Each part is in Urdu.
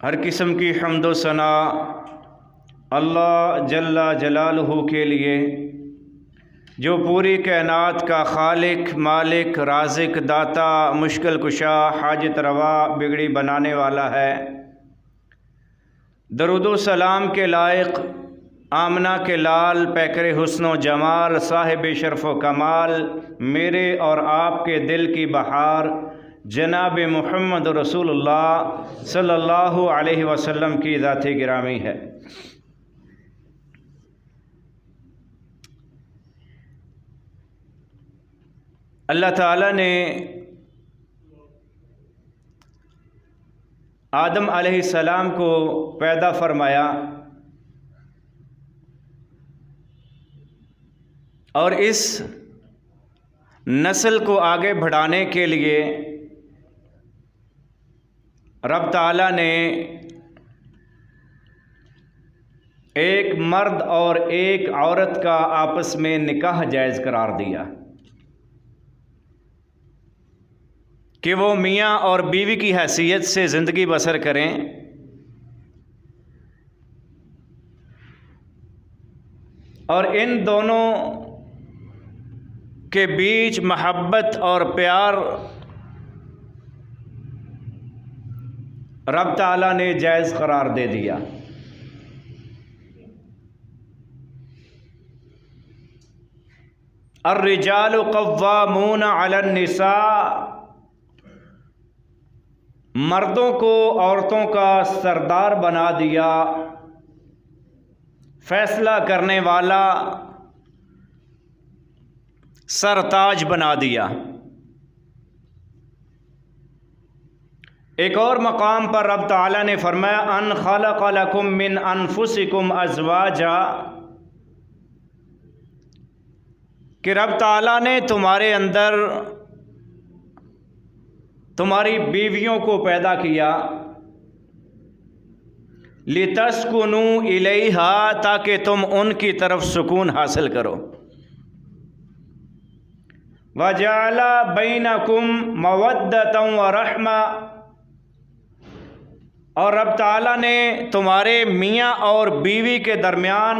ہر قسم کی حمد و ثنا اللہ جل جلالہ کے لیے جو پوری کائنات کا خالق، مالک، رازق، داتا، مشکل کشا، حاجت روا، بگڑی بنانے والا ہے۔ درود و سلام کے لائق، آمنہ کے لال، پیکر حسن و جمال، صاحب شرف و کمال، میرے اور آپ کے دل کی بہار جناب محمد رسول اللہ صلی اللہ علیہ وسلم کی ذات گرامی ہے۔ اللہ تعالیٰ نے آدم علیہ السلام کو پیدا فرمایا اور اس نسل کو آگے بڑھانے کے لیے رب تعالیٰ نے ایک مرد اور ایک عورت کا آپس میں نکاح جائز قرار دیا کہ وہ میاں اور بیوی کی حیثیت سے زندگی بسر کریں، اور ان دونوں کے بیچ محبت اور پیار رب تعالیٰ نے جائز قرار دے دیا۔ الرجال قوامون علی النساء، مردوں کو عورتوں کا سردار بنا دیا، فیصلہ کرنے والا، سرتاج بنا دیا۔ ایک اور مقام پر رب تعالیٰ نے فرمایا ان خلق لکم من انفسکم ازواجا، کہ رب تعالیٰ نے تمہارے اندر تمہاری بیویوں کو پیدا کیا، لِتَسْكُنُوا إِلَيْهَا، تاکہ تم ان کی طرف سکون حاصل کرو، وَجَعَلَ بَيْنَكُمْ مَوَدَّةً وَرَحْمَةً، اور رب تعالیٰ نے تمہارے میاں اور بیوی کے درمیان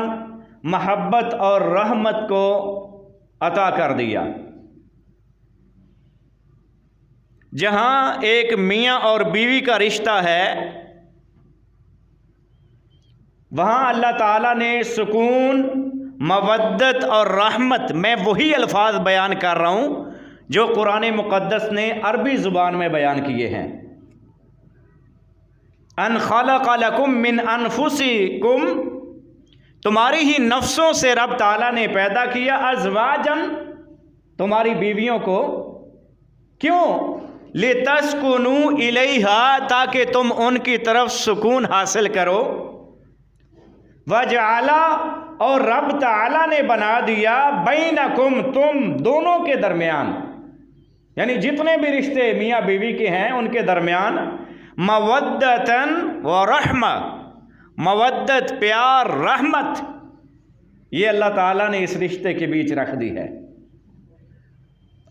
محبت اور رحمت کو عطا کر دیا۔ جہاں ایک میاں اور بیوی کا رشتہ ہے، وہاں اللہ تعالیٰ نے سکون، مودت اور رحمت، میں وہی الفاظ بیان کر رہا ہوں جو قرآن مقدس نے عربی زبان میں بیان کیے ہیں۔ ان خلق لکم من انفسکم، تمہاری ہی نفسوں سے رب تعالیٰ نے پیدا کیا، ازواجن، تمہاری بیویوں کو، کیوں؟ لِتَسْكُنُوا إِلَيْهَا، تاکہ تم ان کی طرف سکون حاصل کرو، وَجَعَلَ، اور رب تعالیٰ نے بنا دیا، بَيْنَكُمْ، تم دونوں کے درمیان، یعنی جتنے بھی رشتے میاں بیوی کے ہیں ان کے درمیان، مَوَدَّةً وَرَحْمَةً، مودت، پیار، رحمت، یہ اللہ تعالیٰ نے اس رشتے کے بیچ رکھ دی ہے۔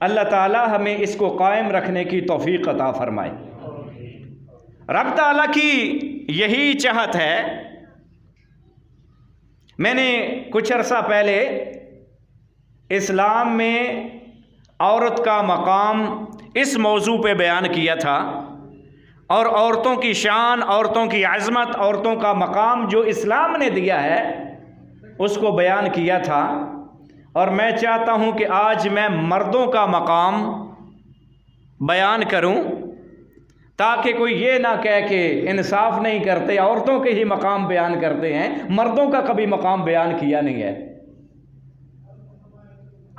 اللہ تعالیٰ ہمیں اس کو قائم رکھنے کی توفیق عطا فرمائے۔ رب تعالیٰ کی یہی چاہت ہے۔ میں نے کچھ عرصہ پہلے اسلام میں عورت کا مقام اس موضوع پہ بیان کیا تھا، اور عورتوں کی شان، عورتوں کی عظمت، عورتوں کا مقام جو اسلام نے دیا ہے اس کو بیان کیا تھا، اور میں چاہتا ہوں کہ آج میں مردوں کا مقام بیان کروں، تاکہ کوئی یہ نہ کہے کہ انصاف نہیں کرتے، عورتوں کے ہی مقام بیان کرتے ہیں، مردوں کا کبھی مقام بیان کیا نہیں ہے۔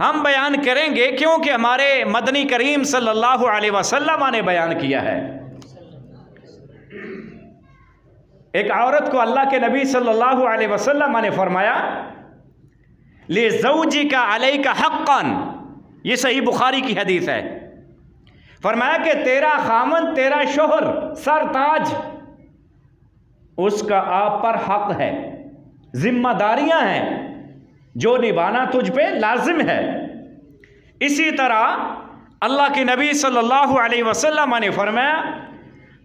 ہم بیان کریں گے کیونکہ ہمارے مدنی کریم صلی اللہ علیہ وسلم نے بیان کیا ہے۔ ایک عورت کو اللہ کے نبی صلی اللہ علیہ وسلم نے فرمایا لِزَوْجِكَ عَلَيْكَ حَقًّا، یہ صحیح بخاری کی حدیث ہے۔ فرمایا کہ تیرا خامن، تیرا شوہر، سرتاج، اس کا آپ پر حق ہے، ذمہ داریاں ہیں جو نبھانا تجھ پہ لازم ہے۔ اسی طرح اللہ کے نبی صلی اللہ علیہ وسلم نے فرمایا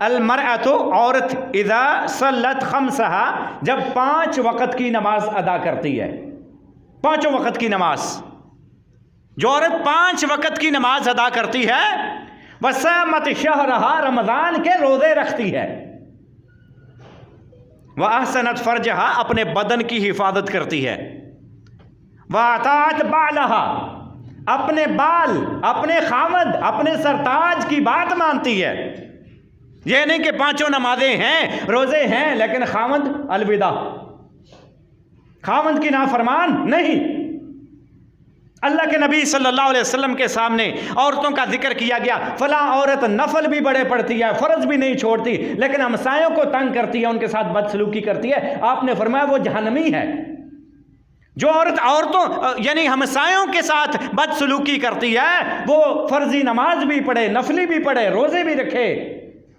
المرأۃ عورت اذا صلت خمسہا جب 5 وقت کی نماز ادا کرتی ہے، 5 وقت کی نماز، جو عورت 5 وقت کی نماز ادا کرتی ہے، وصامت شہرہا رمضان کے روزے رکھتی ہے، واحسنت فرجہا اپنے بدن کی حفاظت کرتی ہے، واطاعت بعلہا اپنے بال، اپنے خامد، اپنے سرتاج کی بات مانتی ہے۔ یہ نہیں کہ 5 نمازیں ہیں، روزے ہیں، لیکن خامد الوداع، خامد کی نافرمان نہیں۔ اللہ کے نبی صلی اللہ علیہ وسلم کے سامنے عورتوں کا ذکر کیا گیا، فلاں عورت نفل بھی بڑے پڑھتی ہے، فرض بھی نہیں چھوڑتی، لیکن ہمسایوں کو تنگ کرتی ہے، ان کے ساتھ بدسلوکی کرتی ہے، آپ نے فرمایا وہ جہنمی ہے۔ جو عورت عورتوں یعنی ہمسایوں کے ساتھ بدسلوکی کرتی ہے، وہ فرضی نماز بھی پڑھے، نفلی بھی پڑھے، روزے بھی رکھے،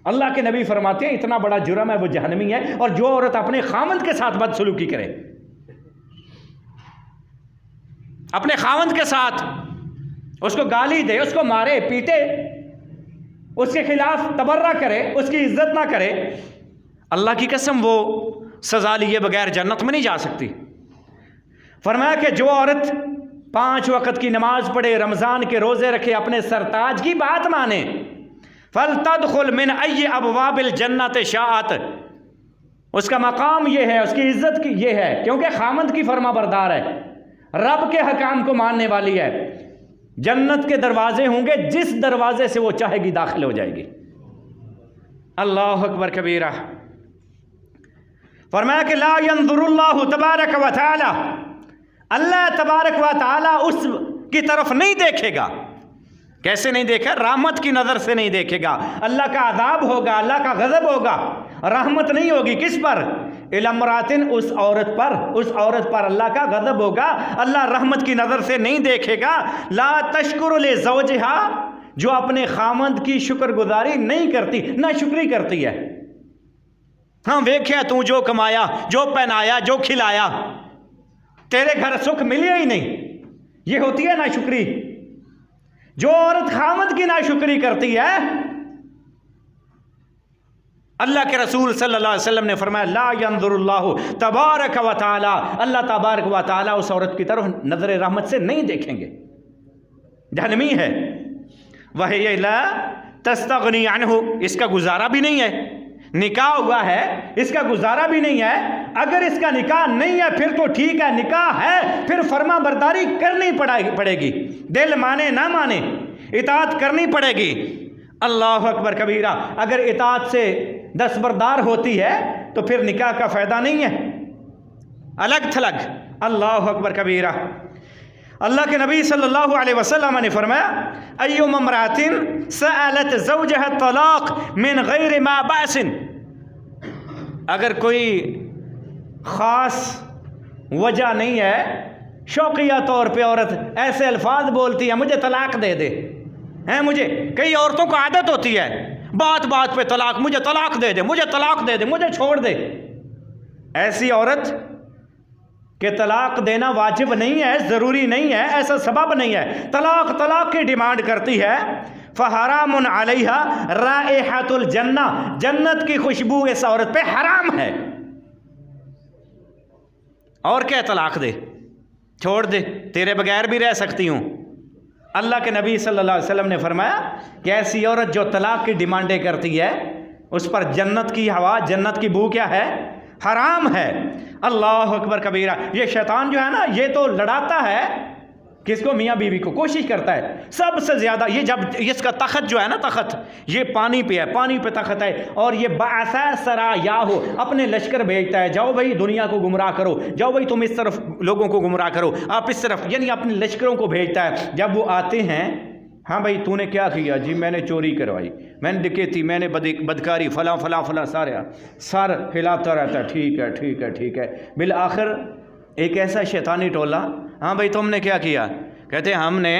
اللہ کے نبی فرماتے ہیں اتنا بڑا جرم ہے، وہ جہنمی ہے۔ اور جو عورت اپنے خاوند کے ساتھ بدسلوکی کرے، اپنے خاوند کے ساتھ اس کو گالی دے، اس کو مارے پیٹے، اس کے خلاف تبرہ کرے، اس کی عزت نہ کرے، اللہ کی قسم وہ سزا لیے بغیر جنت میں نہیں جا سکتی۔ فرمایا کہ جو عورت 5 وقت کی نماز پڑھے، رمضان کے روزے رکھے، اپنے سرتاج کی بات مانے، فَلْتَدْخُلْ مِنْ أَيِّ أَبْوَابِ الْجَنَّةِ شَاءَتْ، اس کا مقام یہ ہے، اس کی عزت کی یہ ہے، کیونکہ خامند کی فرما بردار ہے، رب کے حکام کو ماننے والی ہے، جنت کے دروازے ہوں گے، جس دروازے سے وہ چاہے گی داخل ہو جائے گی۔ اللہ اکبر کبیرہ۔ فرمایا کہ لا ينظر اللہ تبارک و تعالی، اللہ تبارک و تعالی اس کی طرف نہیں دیکھے گا۔ کیسے نہیں دیکھا؟ رحمت کی نظر سے نہیں دیکھے گا، اللہ کا عذاب ہوگا، اللہ کا غضب ہوگا، رحمت نہیں ہوگی۔ کس پر؟ الامراتن، اس عورت پر اللہ کا غضب ہوگا، اللہ رحمت کی نظر سے نہیں دیکھے گا۔ لا تشکر لزوجہا، جو اپنے خامند کی شکر گزاری نہیں کرتی، نہ شکری کرتی ہے۔ ہاں ویکھیا تو جو کمایا، جو پہنایا، جو کھلایا، تیرے گھر سکھ ملیا ہی نہیں، یہ ہوتی ہے ناشکری۔ جو عورت خامد کی ناشکری کرتی ہے، اللہ کے رسول صلی اللہ علیہ وسلم نے فرمایا لا ينظر اللہ تبارک و تعالی، اللہ تبارک و تعالی اس عورت کی طرف نظر رحمت سے نہیں دیکھیں گے، جہنمی ہے۔ وَهِيَ لَا تَسْتَغْنِي عَنْهُ، اس کا گزارا بھی نہیں ہے، نکاح ہوا ہے، اس کا گزارا بھی نہیں ہے۔ اگر اس کا نکاح نہیں ہے پھر تو ٹھیک ہے، نکاح ہے پھر فرما برداری کرنی پڑے گی، دل مانے نہ مانے اطاعت کرنی پڑے گی۔ اللہ اکبر کبیرہ۔ اگر اطاعت سے دستبردار ہوتی ہے تو پھر نکاح کا فائدہ نہیں ہے، الگ تھلگ۔ اللہ اکبر کبیرہ۔ اللہ کے نبی صلی اللہ علیہ وسلم نے فرمایا ایما امرأۃ سألت زوجها الطلاق من غیر ما بأس، اگر کوئی خاص وجہ نہیں ہے، شوقیہ طور پہ عورت ایسے الفاظ بولتی ہے مجھے طلاق دے دے، مجھے، کئی عورتوں کو عادت ہوتی ہے بات بات پہ طلاق، مجھے طلاق دے دے، مجھے طلاق دے دے، مجھے چھوڑ دے۔ ایسی عورت کہ طلاق دینا واجب نہیں ہے، ضروری نہیں ہے، ایسا سبب نہیں ہے، طلاق کی ڈیمانڈ کرتی ہے، فحرام علیہا رائحۃ الجنہ، جنت کی خوشبو اس عورت پہ حرام ہے۔ اور کیا طلاق دے، چھوڑ دے، تیرے بغیر بھی رہ سکتی ہوں۔ اللہ کے نبی صلی اللہ علیہ وسلم نے فرمایا کہ ایسی عورت جو طلاق کی ڈیمانڈیں کرتی ہے اس پر جنت کی ہوا، جنت کی بو کیا ہے؟ حرام ہے۔ اللہ اکبر کبیرہ۔ یہ شیطان جو ہے نا، یہ تو لڑاتا ہے کس کو؟ میاں بیوی کو، کوشش کرتا ہے سب سے زیادہ۔ یہ جب اس کا تخت جو ہے نا، تخت یہ پانی پہ ہے، پانی پہ تخت ہے، اور یہ بعثا سرایاہو، اپنے لشکر بھیجتا ہے، جاؤ بھائی دنیا کو گمراہ کرو، جاؤ بھائی تم اس طرف لوگوں کو گمراہ کرو، آپ اس طرف، یعنی اپنے لشکروں کو بھیجتا ہے۔ جب وہ آتے ہیں، ہاں بھائی تو نے کیا کیا؟ جی میں نے چوری کروائی، میں نے ڈکیتی، میں نے بدکاری، فلاں فلاں فلاں، سارے سر ہلاتا رہتا ہے، ٹھیک ہے ٹھیک ہے ٹھیک ہے۔ بالآخر ایک ایسا شیطانی ٹولہ، ہاں بھائی تم نے کیا کیا؟ کہتے ہیں ہم نے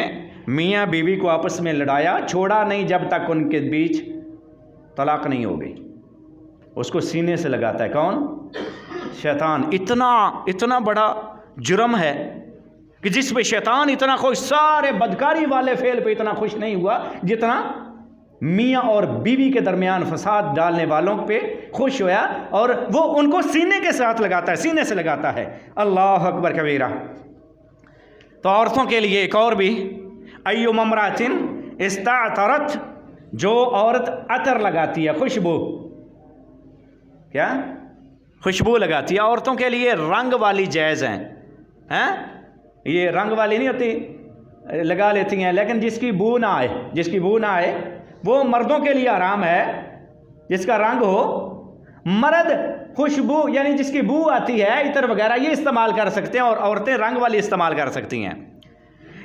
میاں بیوی کو آپس میں لڑایا، چھوڑا نہیں جب تک ان کے بیچ طلاق نہیں ہو گئی۔ اس کو سینے سے لگاتا ہے کون؟ شیطان۔ اتنا بڑا جرم ہے کہ جس پہ شیطان اتنا خوش، سارے بدکاری والے فعل پہ اتنا خوش نہیں ہوا جتنا میاں اور بیوی کے درمیان فساد ڈالنے والوں پہ خوش ہوا اور وہ ان کو سینے کے ساتھ لگاتا ہے، سینے سے لگاتا ہے۔ اللہ اکبر کبیرہ۔ تو عورتوں کے لیے ایک اور بھی، ایو ممراتن استعطرت، جو عورت عطر لگاتی ہے، خوشبو، کیا خوشبو لگاتی ہے۔ عورتوں کے لیے رنگ والی جائز ہیں، یہ رنگ والی نہیں ہوتی، لگا لیتی ہیں، لیکن جس کی بو نہ آئے، جس کی بو نہ آئے وہ مردوں کے لیے حرام ہے، جس کا رنگ ہو۔ مرد خوشبو یعنی جس کی بو آتی ہے، عطر وغیرہ، یہ استعمال کر سکتے ہیں، اور عورتیں رنگ والی استعمال کر سکتی ہیں۔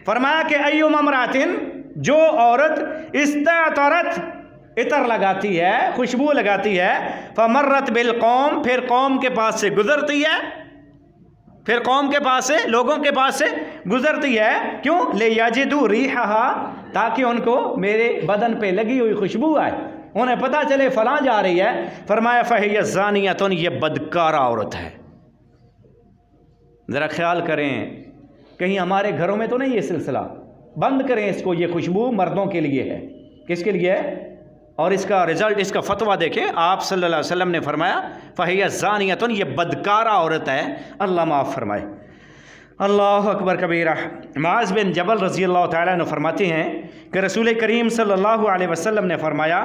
فرمایا کہ ایو ممراتن، جو عورت استعطرت، عطر لگاتی ہے، خوشبو لگاتی ہے، فمرت بالقوم، پھر قوم کے پاس سے گزرتی ہے، پھر قوم کے پاس سے، لوگوں کے پاس سے گزرتی ہے، کیوں؟ لیجدوا ریحھا، تاکہ ان کو میرے بدن پہ لگی ہوئی خوشبو آئے، انہیں پتہ چلے فلاں جا رہی ہے۔ فرمایا فہی زانیۃ، یہ بدکارہ عورت ہے۔ ذرا خیال کریں، کہیں ہمارے گھروں میں تو نہیں یہ سلسلہ؟ بند کریں اس کو، یہ خوشبو مردوں کے لیے ہے۔ کس کے لیے ہے؟ اور اس کا رزلٹ، اس کا فتویٰ دیکھیں، آپ صلی اللہ علیہ وسلم نے فرمایا فہی زانیۃ، یہ بدکارہ عورت ہے، اللہ معاف فرمائے۔ اللہ اکبر کبیرہ۔ معاذ بن جبل رضی اللہ تعالیٰ عنہ فرماتے ہیں کہ رسول کریم صلی اللہ علیہ وسلم نے فرمایا،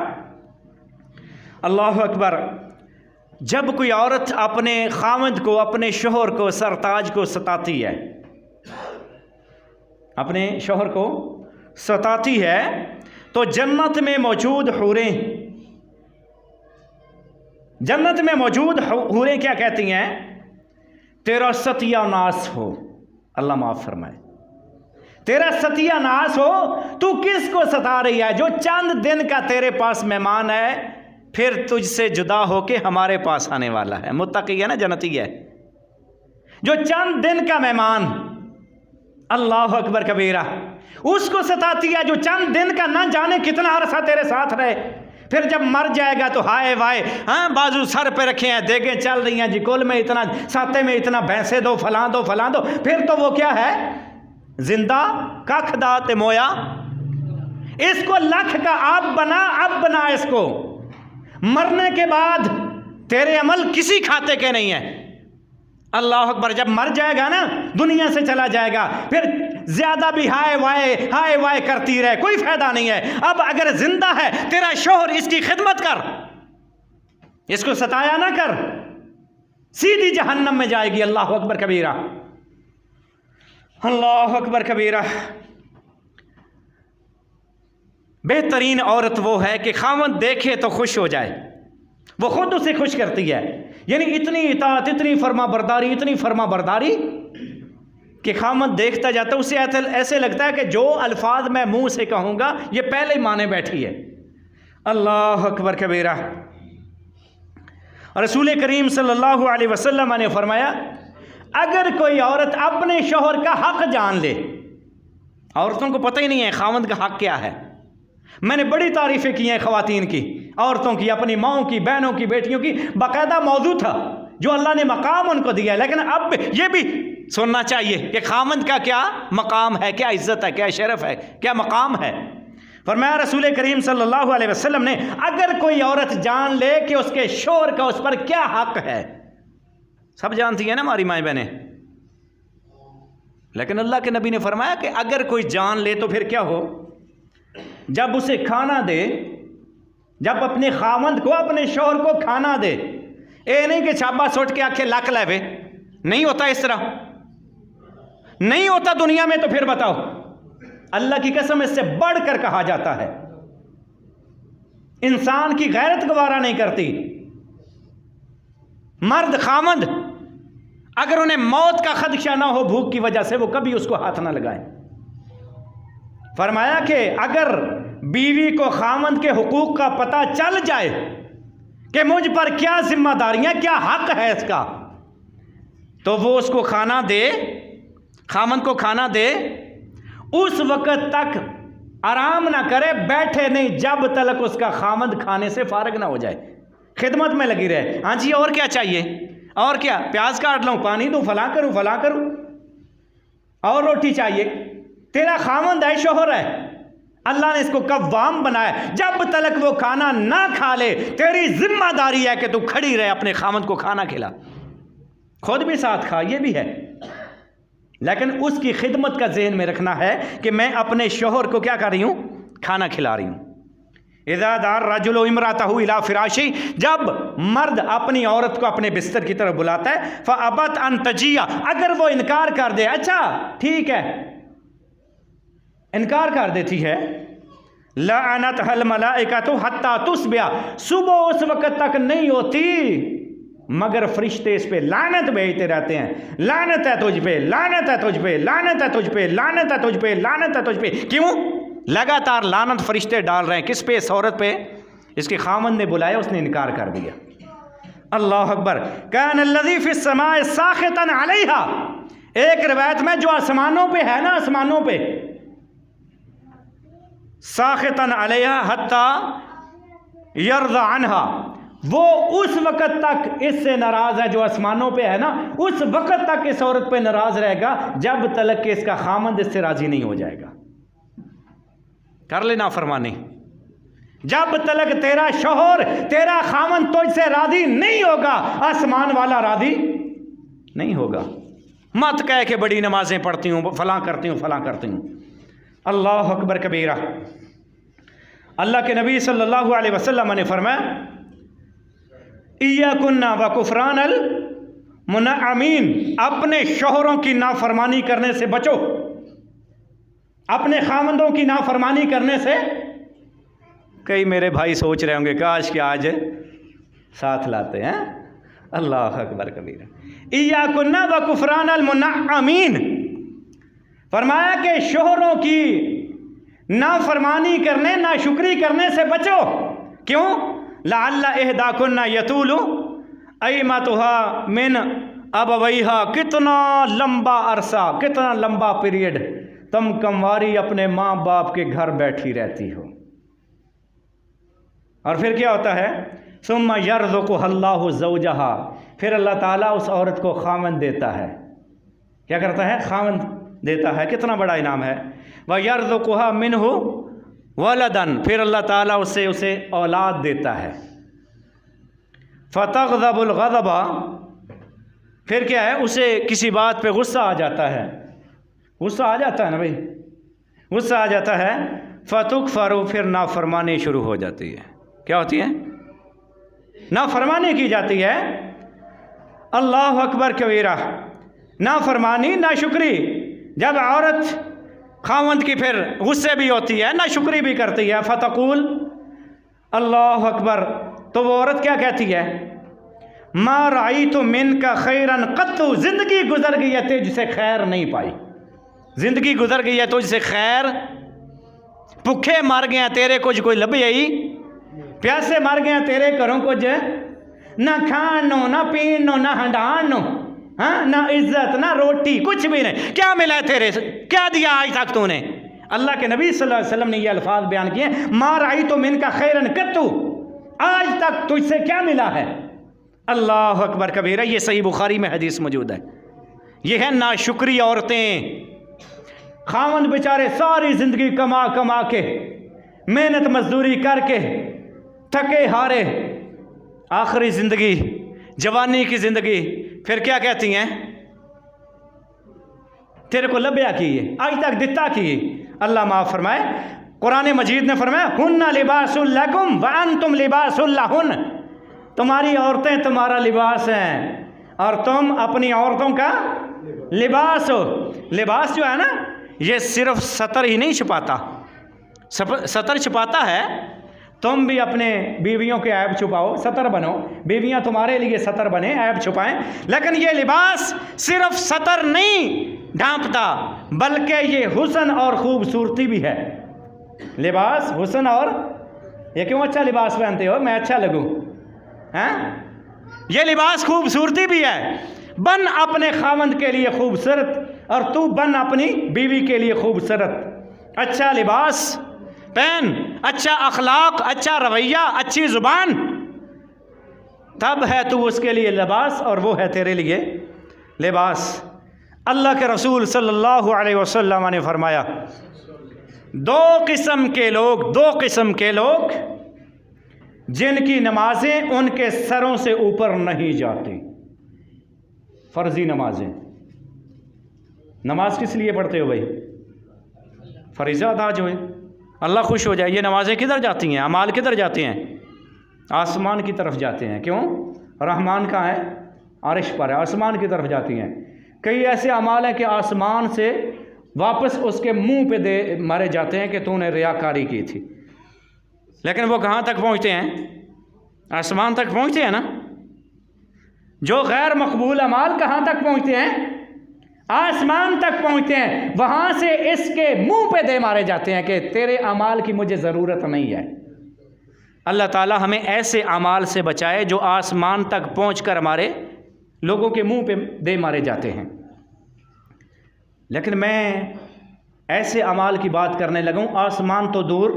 اللہ اکبر، جب کوئی عورت اپنے خاوند کو، اپنے شوہر کو، سرتاج کو ستاتی ہے، اپنے شوہر کو ستاتی ہے، تو جنت میں موجود حوریں، جنت میں موجود حوریں کیا کہتی ہیں؟ تیرا ستیہ ناس ہو، اللہ معاف فرمائے، تیرا ستیہ ناس ہو، تو کس کو ستا رہی ہے جو چند دن کا تیرے پاس مہمان ہے، پھر تجھ سے جدا ہو کے ہمارے پاس آنے والا ہے، متقی ہے نا، جنتی ہے، جو چند دن کا مہمان، اللہ اکبر کبیرہ، اس کو ستاتی ہے جو چند دن کا، نہ جانے کتنا عرصہ تیرے ساتھ رہے، پھر جب مر جائے گا تو ہائے وائے، ہاں بازو سر پہ رکھے ہیں، دیگیں چل رہی ہیں جی، کل میں اتنا، ساتے میں اتنا، بھینسے دو، فلاں دو، فلاں دو، پھر تو وہ کیا ہے؟ زندہ ککھ دات مویا۔ اس کو لکھ کا اب بنا اس کو، مرنے کے بعد تیرے عمل کسی کھاتے کے نہیں ہیں۔ اللہ اکبر، جب مر جائے گا نا، دنیا سے چلا جائے گا، پھر زیادہ بھی ہائے وائے کرتی رہے، کوئی فائدہ نہیں ہے۔ اب اگر زندہ ہے تیرا شوہر، اس کی خدمت کر، اس کو ستایا نہ کر، سیدھی جہنم میں جائے گی۔ اللہ اکبر کبیرہ، اللہ اکبر کبیرہ۔ بہترین عورت وہ ہے کہ خاوند دیکھے تو خوش ہو جائے، وہ خود اسے خوش کرتی ہے، یعنی اتنی اطاعت، اتنی فرما برداری، اتنی فرما برداری کہ خاوند دیکھتا جاتا ہے، اسے ایسے لگتا ہے کہ جو الفاظ میں منہ سے کہوں گا یہ پہلے ہی مانے بیٹھی ہے۔ اللہ اکبر کبیرہ۔ رسول کریم صلی اللہ علیہ وسلم نے فرمایا، اگر کوئی عورت اپنے شوہر کا حق جان لے، عورتوں کو پتہ ہی نہیں ہے خاوند کا حق کیا ہے۔ میں نے بڑی تعریفیں کی ہیں خواتین کی، عورتوں کی، اپنی ماؤں کی، بہنوں کی، بیٹیوں کی، باقاعدہ موضوع تھا جو اللہ نے مقام ان کو دیا ہے، لیکن اب یہ بھی سننا چاہیے کہ خاوند کا کیا مقام ہے، کیا عزت ہے، کیا شرف ہے، کیا مقام ہے۔ فرمایا رسول کریم صلی اللہ علیہ وسلم نے، اگر کوئی عورت جان لے کہ اس کے شوہر کا اس پر کیا حق ہے، سب جانتی ہیں نا ہماری مائیں بہنیں، لیکن اللہ کے نبی نے فرمایا کہ اگر کوئی جان لے تو پھر کیا ہو؟ جب اسے کھانا دے، جب اپنے خاوند کو، اپنے شوہر کو کھانا دے، اے نہیں کہ چھاپا سوٹ کے آکھے لک لے، نہیں ہوتا اس طرح، نہیں ہوتا دنیا میں، تو پھر بتاؤ، اللہ کی قسم اس سے بڑھ کر کہا جاتا ہے، انسان کی غیرت گوارا نہیں کرتی۔ مرد خاوند اگر انہیں موت کا خدشہ نہ ہو بھوک کی وجہ سے، وہ کبھی اس کو ہاتھ نہ لگائیں۔ فرمایا کہ اگر بیوی کو خاوند کے حقوق کا پتہ چل جائے کہ مجھ پر کیا ذمہ داریاں، کیا حق ہے اس کا، تو وہ اس کو کھانا دے، خاوند کو کھانا دے، اس وقت تک آرام نہ کرے، بیٹھے نہیں جب تک اس کا خاوند کھانے سے فارغ نہ ہو جائے، خدمت میں لگی رہے۔ ہاں جی، اور کیا چاہیے، اور کیا، پیاز کاٹ لوں، پانی دوں، فلاں کروں، فلاں کروں، اور روٹی چاہیے، تیرا خاوند ہے، شوہر ہے، اللہ نے اس کو قوام بنایا، جب تلک وہ کھانا نہ کھا لے تیری ذمہ داری ہے کہ تو کھڑی رہے، اپنے خامند کو کھانا کھلا، خود بھی ساتھ کھا، یہ بھی ہے، لیکن اس کی خدمت کا ذہن میں رکھنا ہے کہ میں اپنے شوہر کو کیا کر رہی ہوں؟ کھانا کھلا رہی ہوں۔ اذا دعا الرجل امرأته الى فراشی، جب مرد اپنی عورت کو اپنے بستر کی طرف بلاتا ہے، فابت ان تجیء، اگر وہ انکار کر دے، اچھا ٹھیک ہے، انکار کر دیتی ہے، لعنتها الملائکۃ حتی تصبح، صبح اس وقت تک نہیں ہوتی مگر فرشتے اس پہ لعنت بھیجتے رہتے ہیں، لعنت ہے تجھ پہ، لعنت ہے تجھ پہ، لعنت ہے تجھ پہ، لعنت ہے تجھ پہ، لعنت ہے تجھ پہ۔ کیوں؟ لگاتار لعنت فرشتے ڈال رہے ہیں، کس پہ؟ اس عورت پہ۔ اس کے خامند نے بلایا، اس نے انکار کر دیا۔ اللہ اکبر۔ کان الذی فی السماء ساخطا علیہا، ایک روایت میں جو آسمانوں پہ ہے نا، آسمانوں پہ، ساخطا علیہا حتی یرضى عنہا، وہ اس وقت تک اس سے ناراض ہے، جو آسمانوں پہ ہے نا، اس وقت تک اس عورت پہ ناراض رہے گا جب تلک کہ اس کا خامند اس سے راضی نہیں ہو جائے گا۔ کر لینا فرمانی، جب تلک تیرا شوہر، تیرا خامند تجھ سے راضی نہیں ہوگا، آسمان والا راضی نہیں ہوگا۔ مت کہہ کہ بڑی نمازیں پڑھتی ہوں، فلاں کرتی ہوں، فلاں کرتی ہوں۔ اللہ اکبر کبیرہ۔ اللہ کے نبی صلی اللہ علیہ وسلم نے فرمایا، ایاکن وکفران المنعمین، اپنے شوہروں کی نافرمانی کرنے سے بچو، اپنے خامندوں کی نافرمانی کرنے سے۔ کئی میرے بھائی سوچ رہے ہوں گے کاش کہ آج ساتھ لاتے ہیں۔ اللہ اکبر کبیرہ۔ ایاکن وکفران المنعمین، فرمایا کہ شوہروں کی نافرمانی کرنے، ناشکری کرنے سے بچو۔ کیوں؟ لعل احداکن یطول ایمتها من ابویہا، کتنا لمبا عرصہ، کتنا لمبا پیریڈ تم کمواری اپنے ماں باپ کے گھر بیٹھی رہتی ہو، اور پھر کیا ہوتا ہے؟ ثم یرزقها اللہ زوجہا، پھر اللہ تعالیٰ اس عورت کو خاوند دیتا ہے۔ کیا کرتا ہے؟ خاوند دیتا ہے۔ کتنا بڑا انعام ہے۔ وَيَرْزُقُهَا مِنْهُ وَلَدًا، پھر اللہ تعالیٰ اسے اولاد دیتا ہے۔ فَتَغْضَبُ الْغَضَبَ، پھر کیا ہے؟ اسے کسی بات پہ غصہ آ جاتا ہے، غصہ آ جاتا ہے نا بھائی، غصہ آ جاتا ہے۔ فَتُكْفَرُ، پھر نافرمانی شروع ہو جاتی ہے۔ کیا ہوتی ہے؟ نافرمانی کی جاتی ہے۔ اللہ اکبر کبیرہ۔ نافرمانی، ناشکری، جب عورت خاوند کی پھر غصے بھی ہوتی ہے، ناشکری بھی کرتی ہے، فتقول، اللہ اکبر، تو وہ عورت کیا کہتی ہے؟ ما رأیت منک خیرا قط، زندگی گزر گئی ہے تجھ سے خیر نہیں پائی، زندگی گزر گئی ہے تجھ سے خیر، بھوکے مر گئے ہیں تیرے کچھ کوئی لبھی آئی، پیاسے مر گئے ہیں تیرے گھروں کچھ نہ کھانو، نہ پینو، نہ ہنڈانو، ہاں، نہ عزت، نہ روٹی، کچھ بھی نہیں۔ کیا ملا ہے تیرے سے؟ کیا دیا آج تک تو نے؟ اللہ کے نبی صلی اللہ علیہ وسلم نے یہ الفاظ بیان کیے، ما رأیت منک خیرا قط، آج تک تجھ سے کیا ملا ہے؟ اللہ اکبر کبیرہ۔ یہ صحیح بخاری میں حدیث موجود ہے۔ یہ ہے ناشکری عورتیں۔ خاوند بیچارے ساری زندگی کما کما کے، محنت مزدوری کر کے تھکے ہارے، آخری زندگی، جوانی کی زندگی، پھر کیا کہتی ہیں؟ تیرے کو لبیا کی، آج تک دتا کی۔ اللہ معاف فرمائے، قرآن مجید نے فرمایا، ہن لباس لکم وانتم لباس لہن، تمہاری عورتیں تمہارا لباس ہیں اور تم اپنی عورتوں کا لباس ہو۔ لباس جو ہے نا، یہ صرف ستر ہی نہیں چھپاتا، ستر چھپاتا ہے، تم بھی اپنے بیویوں کے عیب چھپاؤ، ستر بنو، بیویاں تمہارے لیے ستر بنیں، عیب چھپائیں، لیکن یہ لباس صرف ستر نہیں ڈھانپتا، بلکہ یہ حسن اور خوبصورتی بھی ہے۔ لباس حسن، اور یہ کیوں اچھا لباس پہنتے ہو؟ میں اچھا لگوں، ہاں؟ یہ لباس خوبصورتی بھی ہے۔ بن اپنے خاوند کے لیے خوبصورت، اور تو بن اپنی بیوی کے لیے خوبصورت۔ اچھا لباس پہن، اچھا اخلاق، اچھا رویہ، اچھی زبان، تب ہے تو اس کے لیے لباس، اور وہ ہے تیرے لیے لباس۔ اللہ کے رسول صلی اللہ علیہ وسلم نے فرمایا، دو قسم کے لوگ جن کی نمازیں ان کے سروں سے اوپر نہیں جاتی. فرضی نمازیں. نماز کس لیے پڑھتے ہو بھائی؟ فریضہ ادا جو ہے اللہ خوش ہو جائے. یہ نمازیں کدھر جاتی ہیں؟ اعمال کدھر جاتے ہیں؟ آسمان کی طرف جاتے ہیں. کیوں؟ رحمان کہاں ہے؟ عرش پر ہے. آسمان کی طرف جاتی ہیں. کئی ایسے اعمال ہیں کہ آسمان سے واپس اس کے منہ پہ دے مارے جاتے ہیں کہ تو نے ریاکاری کی تھی. لیکن وہ کہاں تک پہنچتے ہیں؟ آسمان تک پہنچتے ہیں نا. جو غیر مقبول اعمال کہاں تک پہنچتے ہیں؟ آسمان تک پہنچتے ہیں. وہاں سے اس کے منہ پہ دے مارے جاتے ہیں کہ تیرے اعمال کی مجھے ضرورت نہیں ہے. اللہ تعالی ہمیں ایسے اعمال سے بچائے جو آسمان تک پہنچ کر ہمارے لوگوں کے منہ پہ دے مارے جاتے ہیں. لیکن میں ایسے اعمال کی بات کرنے لگا ہوں آسمان تو دور،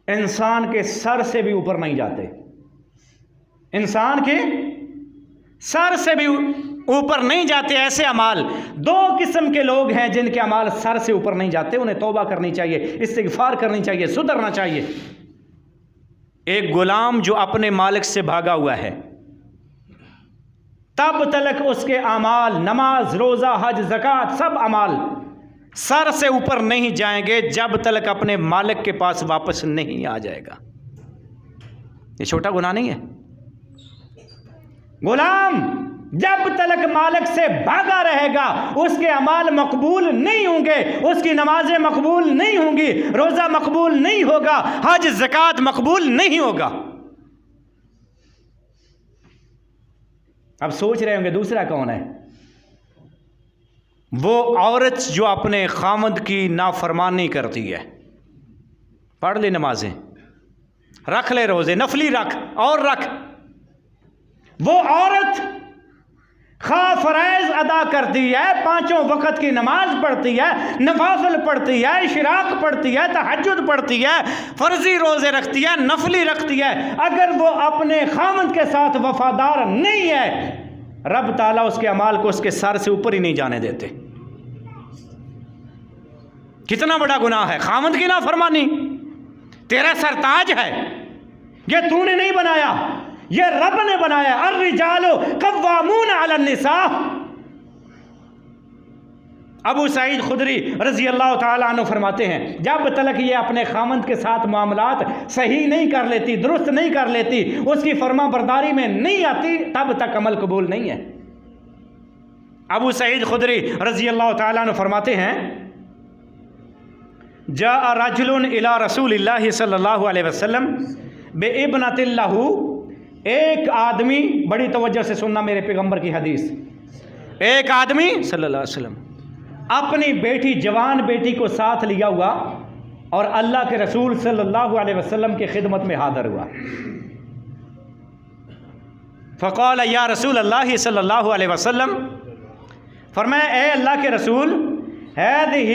انسان کے سر سے بھی اوپر نہیں جاتے. انسان کے سر سے بھی اوپر نہیں جاتے ایسے اعمال. دو قسم کے لوگ ہیں جن کے اعمال سر سے اوپر نہیں جاتے. انہیں توبہ کرنی چاہیے، استغفار کرنی چاہیے، سدھرنا چاہیے. ایک غلام جو اپنے مالک سے بھاگا ہوا ہے، تب تلک اس کے اعمال، نماز، روزہ، حج، زکوٰۃ، سب اعمال سر سے اوپر نہیں جائیں گے جب تلک اپنے مالک کے پاس واپس نہیں آ جائے گا. یہ چھوٹا گناہ نہیں ہے. غلام جب تلک مالک سے بھاگا رہے گا اس کے اعمال مقبول نہیں ہوں گے، اس کی نمازیں مقبول نہیں ہوں گی، روزہ مقبول نہیں ہوگا، حج زکوٰۃ مقبول نہیں ہوگا. اب سوچ رہے ہوں گے دوسرا کون ہے؟ وہ عورت جو اپنے خامند کی نافرمانی کرتی ہے. پڑھ لے نمازیں، رکھ لے روزے، نفلی رکھ اور رکھ. وہ عورت خواہ فرائض ادا کرتی ہے، 5 وقت کی نماز پڑھتی ہے، نوافل پڑھتی ہے، اشراق پڑھتی ہے، تہجد پڑھتی ہے، فرضی روزے رکھتی ہے، نفلی رکھتی ہے، اگر وہ اپنے خامند کے ساتھ وفادار نہیں ہے رب تعالیٰ اس کے اعمال کو اس کے سر سے اوپر ہی نہیں جانے دیتے. کتنا بڑا گناہ ہے خامند کی نافرمانی. تیرا سرتاج ہے، یہ تو نے نہیں بنایا، یہ رب نے بنایا. الرجال قوامون علی النساء. ابو سعید خدری رضی اللہ تعالیٰ عنہ فرماتے ہیں جب تلک یہ اپنے خامند کے ساتھ معاملات صحیح نہیں کر لیتی، درست نہیں کر لیتی، اس کی فرما برداری میں نہیں آتی، تب تک عمل قبول نہیں ہے. ابو سعید خدری رضی اللہ تعالیٰ عنہ فرماتے ہیں جاء رجل الی رسول اللہ صلی اللہ علیہ وسلم بابنۃ لہ. ایک آدمی، بڑی توجہ سے سننا میرے پیغمبر کی حدیث، ایک آدمی صلی اللہ علیہ وسلم اپنی بیٹی، جوان بیٹی کو ساتھ لیا ہوا اور اللہ کے رسول صلی اللہ علیہ وسلم کی خدمت میں حاضر ہوا. فقال یا رسول اللہ صلی اللہ علیہ وسلم، فرمایا اے اللہ کے رسول، ہذہ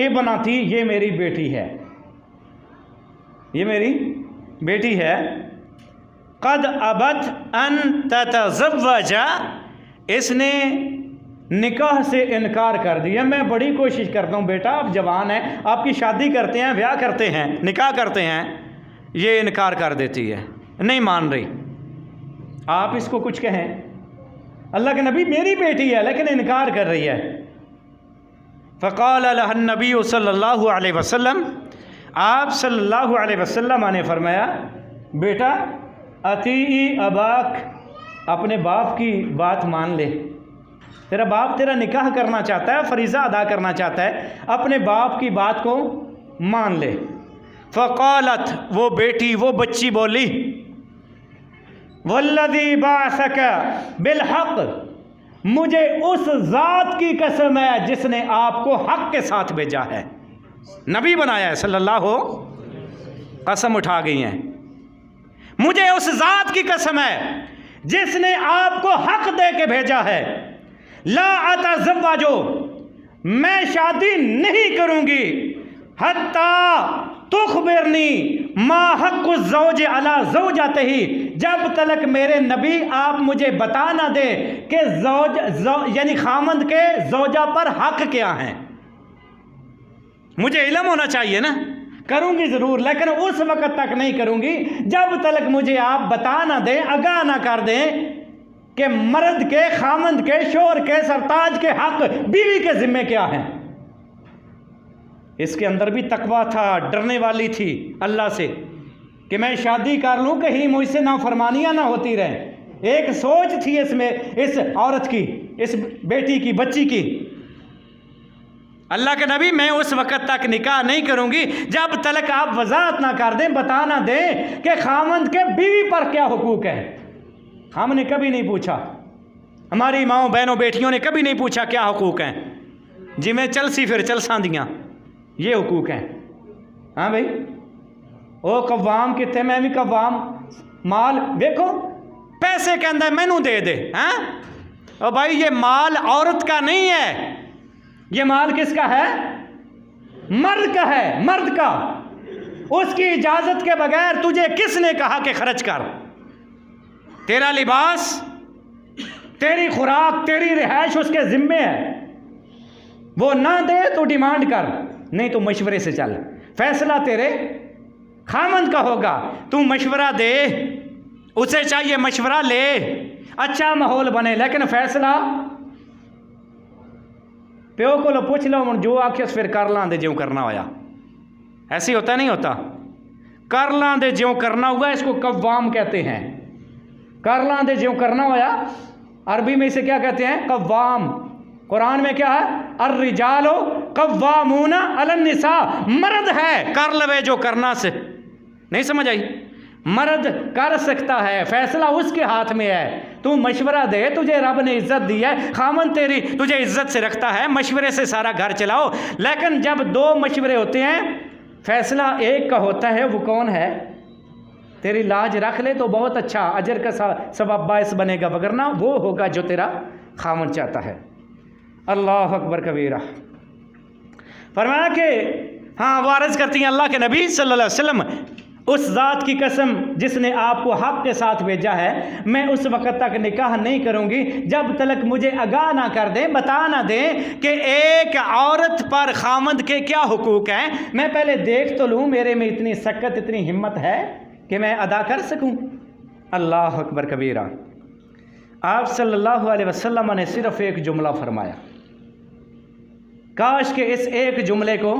ابنتی، یہ میری بیٹی ہے، یہ میری بیٹی ہے. قد ابت ان تتزوج، اس نے نکاح سے انکار کر دیا. میں بڑی کوشش کرتا ہوں بیٹا آپ جوان ہیں، آپ کی شادی کرتے ہیں، بیاہ کرتے ہیں، نکاح کرتے ہیں، یہ انکار کر دیتی ہے، نہیں مان رہی. آپ اس کو کچھ کہیں. اللہ کے نبی میری بیٹی ہے لیکن انکار کر رہی ہے. فقال لها النبی صلی اللہ علیہ وسلم، آپ صلی اللہ علیہ وسلم نے فرمایا بیٹا اطیعی اباک، اپنے باپ کی بات مان لے. تیرا باپ تیرا نکاح کرنا چاہتا ہے، فریضہ ادا کرنا چاہتا ہے، اپنے باپ کی بات کو مان لے. فقالت، وہ بیٹی، وہ بچی بولی والذی بعثک بالحق، مجھے اس ذات کی قسم ہے جس نے آپ کو حق کے ساتھ بھیجا ہے، نبی بنایا ہے صلی اللہ ہو، قسم اٹھا گئی ہیں. مجھے اس ذات کی قسم ہے جس نے آپ کو حق دے کے بھیجا ہے. لا اتزوج، میں شادی نہیں کروں گی حتی تخبرنی ما حق الزوج علی زوجتہ، جب تلک میرے نبی آپ مجھے بتا نہ دے کہ یعنی خامند کے زوجہ پر حق کیا ہیں. مجھے علم ہونا چاہیے نا، کروں گی ضرور، لیکن اس وقت تک نہیں کروں گی جب تک مجھے آپ بتا نہ دیں، آگاہ نہ کر دیں کہ مرد کے، خامند کے، شوہر کے، سرتاج کے حق بیوی کے ذمے کیا ہیں۔ اس کے اندر بھی تقویٰ تھا، ڈرنے والی تھی اللہ سے کہ میں شادی کر لوں کہیں مجھ سے نافرمانیاں نہ ہوتی رہیں۔ ایک سوچ تھی اس میں، اس عورت کی، اس بیٹی کی، بچی کی۔ اللہ کے نبی میں اس وقت تک نکاح نہیں کروں گی جب تک آپ وضاحت نہ کر دیں، بتا نہ دیں کہ خامند کے بیوی پر کیا حقوق ہیں۔ ہم نے کبھی نہیں پوچھا، ہماری ماؤں بہنوں بیٹیوں نے کبھی نہیں پوچھا کیا حقوق ہیں، جی میں چل سی پھر چل ساندیاں، یہ حقوق ہیں۔ ہاں بھائی، او قوام کتے، میں بھی قوام، مال دیکھو پیسے کے اندر مینو دے دے، ہاں او بھائی یہ مال عورت کا نہیں ہے، یہ مال کس کا ہے؟ مرد کا ہے، مرد کا۔ اس کی اجازت کے بغیر تجھے کس نے کہا کہ خرچ کر؟ تیرا لباس، تیری خوراک، تیری رہائش اس کے ذمے ہے، وہ نہ دے تو ڈیمانڈ کر، نہیں تو مشورے سے چل، فیصلہ تیرے خامند کا ہوگا، تو مشورہ دے، اسے چاہیے مشورہ لے، اچھا ماحول بنے، لیکن فیصلہ پیو کو پوچھ لو، جو آخس پھر کر لان دے جو کرنا ہویا۔ ایسی ہوتا نہیں ہوتا، کر لان دے جو کرنا ہوا، اس کو قوام کہتے ہیں۔ کر لان دے جو کرنا ہویا، عربی میں اسے کیا کہتے ہیں؟ قوام۔ قرآن میں کیا ہے؟ الرجال قوامون علی النساء، مرد ہے کر لوے جو کرنا سے، نہیں سمجھ آئی؟ مرد کر سکتا ہے، فیصلہ اس کے ہاتھ میں ہے، تو مشورہ دے، تجھے رب نے عزت دی ہے، خامن تیری تجھے عزت سے رکھتا ہے، مشورے سے سارا گھر چلاؤ۔ لیکن جب دو مشورے ہوتے ہیں، فیصلہ ایک کا ہوتا ہے، وہ کون ہے؟ تیری لاج رکھ لے تو بہت اچھا، اجر کا ثواب باعث بنے گا، وگرنہ وہ ہوگا جو تیرا خامن چاہتا ہے۔ اللہ اکبر کبیرہ۔ فرمایا کہ ہاں، وہ عرض کرتی ہیں اللہ کے نبی صلی اللہ علیہ وسلم، اس ذات کی قسم جس نے آپ کو حق کے ساتھ بھیجا ہے، میں اس وقت تک نکاح نہیں کروں گی جب تک مجھے آگاہ نہ کر دیں، بتا نہ دیں کہ ایک عورت پر خامند کے کیا حقوق ہیں۔ میں پہلے دیکھ تو لوں میرے میں اتنی سکت، اتنی ہمت ہے کہ میں ادا کر سکوں۔ اللہ اکبر کبیرہ۔ آپ صلی اللہ علیہ وسلم نے صرف ایک جملہ فرمایا، کاش کہ اس ایک جملے کو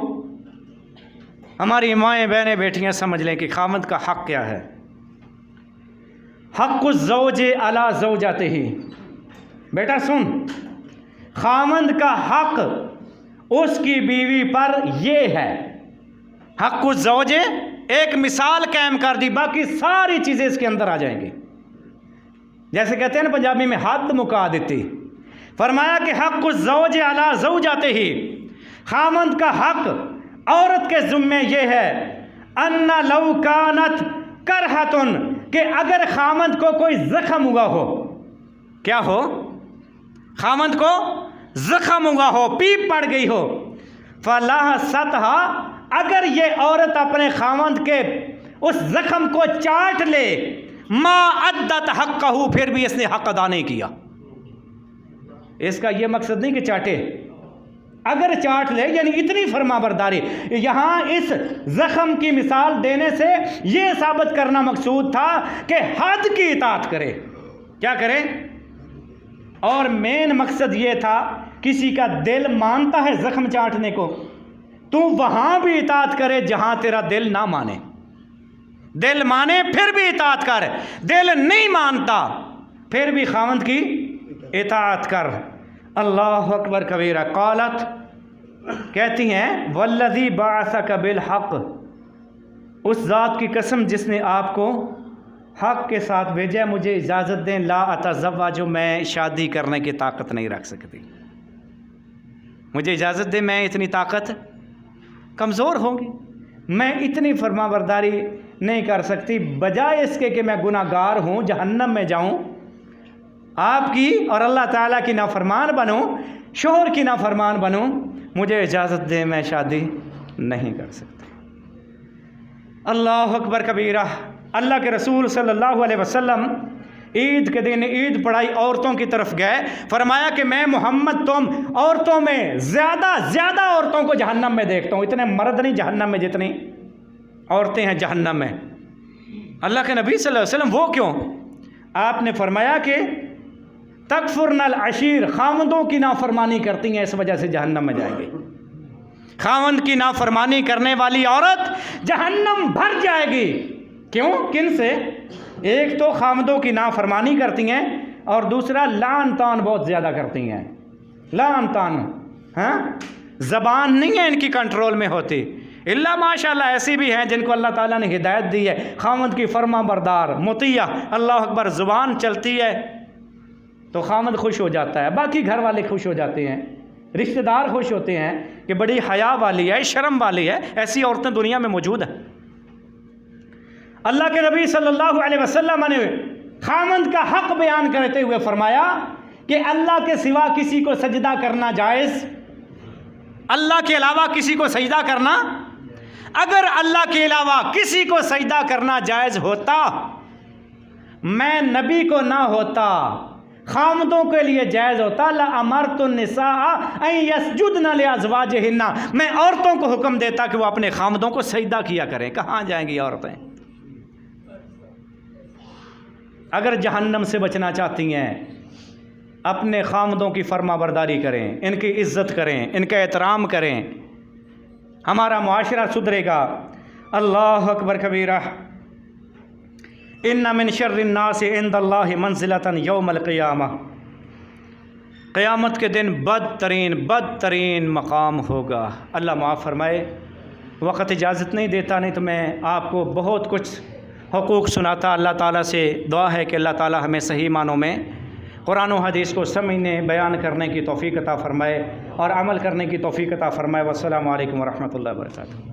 ہماری مائیں بہنیں بیٹیاں سمجھ لیں کہ خامند کا حق کیا ہے۔ حق الزوج علی زوجتہ، بیٹا سن، خامند کا حق اس کی بیوی پر یہ ہے۔ حق الزوج، ایک مثال قائم کر دی، باقی ساری چیزیں اس کے اندر آ جائیں گی۔ جیسے کہتے ہیں نا پنجابی میں، حد مکا دیتی۔ فرمایا کہ حق الزوج علی زوجتہ، خامند کا حق عورت کے ذمے یہ ہے، ان لو کانت کرہتن، کہ اگر خامند کو کوئی زخم ہوا ہو، کیا ہو؟ خامند کو زخم ہوا ہو، پیپ پڑ گئی ہو، فلحستھا، اگر یہ عورت اپنے خامند کے اس زخم کو چاٹ لے، ما ادت حقہ، پھر بھی اس نے حق ادا نہیں کیا۔ اس کا یہ مقصد نہیں کہ چاٹے، اگر چاٹ لے یعنی اتنی فرما برداری۔ یہاں اس زخم کی مثال دینے سے یہ ثابت کرنا مقصود تھا کہ حد کی اطاعت کرے۔ کیا کرے؟ اور مین مقصد یہ تھا، کسی کا دل مانتا ہے زخم چاٹنے کو، تو وہاں بھی اطاعت کرے جہاں تیرا دل نہ مانے۔ دل مانے پھر بھی اطاعت کر، دل نہیں مانتا پھر بھی خاوند کی اطاعت کر۔ اللہ اکبر کبیرہ۔ قالت، کہتی ہیں، والذی بعثک بالحق، اس ذات کی قسم جس نے آپ کو حق کے ساتھ بھیجا، مجھے اجازت دیں، لا اتزوج، میں شادی کرنے کی طاقت نہیں رکھ سکتی، مجھے اجازت دیں، میں اتنی طاقت کمزور ہوگی، میں اتنی فرما برداری نہیں کر سکتی، بجائے اس کے کہ میں گناہ گار ہوں، جہنم میں جاؤں، آپ کی اور اللہ تعالیٰ کی نافرمان بنوں، شوہر کی نافرمان بنوں، مجھے اجازت دیں، میں شادی نہیں کر سکتی۔ اللہ اکبر کبیرہ۔ اللہ کے رسول صلی اللہ علیہ وسلم عید کے دن عید پڑھائی، عورتوں کی طرف گئے، فرمایا کہ میں محمد تم عورتوں میں زیادہ عورتوں کو جہنم میں دیکھتا ہوں، اتنے مرد نہیں جہنم میں جتنی عورتیں ہیں جہنم میں۔ اللہ کے نبی صلی اللہ علیہ وسلم وہ کیوں؟ آپ نے فرمایا کہ تکفرن العشیر، خاوندوں کی نافرمانی کرتی ہیں، اس وجہ سے جہنم میں جائیں گے۔ خاوند کی نافرمانی کرنے والی عورت جہنم بھر جائے گی۔ کیوں؟ کن سے؟ ایک تو خاوندوں کی نافرمانی کرتی ہیں، اور دوسرا لعن طعن بہت زیادہ کرتی ہیں۔ لعن طعن، ہاں، زبان نہیں ہے ان کی کنٹرول میں ہوتی، اللہ ماشاءاللہ ایسی بھی ہیں جن کو اللہ تعالیٰ نے ہدایت دی ہے، خاوند کی فرما بردار مطیع، اللہ اکبر، زبان چلتی ہے تو خاوند خوش ہو جاتا ہے، باقی گھر والے خوش ہو جاتے ہیں، رشتہ دار خوش ہوتے ہیں کہ بڑی حیا والی ہے، شرم والی ہے۔ ایسی عورتیں دنیا میں موجود ہیں۔ اللہ کے نبی صلی اللہ علیہ وسلم نے خاوند کا حق بیان کرتے ہوئے فرمایا کہ اللہ کے سوا کسی کو سجدہ کرنا جائز، اللہ کے علاوہ کسی کو سجدہ کرنا، اگر اللہ کے علاوہ کسی کو سجدہ کرنا جائز ہوتا، میں نبی کو نہ ہوتا، خاوندوں کے لیے جائز ہوتا، لَأَمَرْتُ النِّسَاءَ أَن يَسْجُدْنَ لِأَزْوَاجِهِنَّ، میں عورتوں کو حکم دیتا کہ وہ اپنے خاوندوں کو سجدہ کیا کریں۔ کہاں جائیں گی عورتیں؟ اگر جہنم سے بچنا چاہتی ہیں، اپنے خاوندوں کی فرما برداری کریں، ان کی عزت کریں، ان کا احترام کریں، ہمارا معاشرہ سدھرے گا۔ اللہ اکبر کبیرہ۔ ان من شر الناس عند اللہ منزلۃ یوم القیامہ، قیامت کے دن بدترین مقام ہوگا۔ اللہ معاف فرمائے، وقت اجازت نہیں دیتا، نہیں تو میں آپ کو بہت کچھ حقوق سناتا۔ اللہ تعالیٰ سے دعا ہے کہ اللہ تعالیٰ ہمیں صحیح معنوں میں قرآن و حدیث کو سمجھنے، بیان کرنے کی توفیق عطا فرمائے اور عمل کرنے کی توفیق عطا فرمائے۔ والسلام علیکم ورحمۃ اللہ وبرکاتہ۔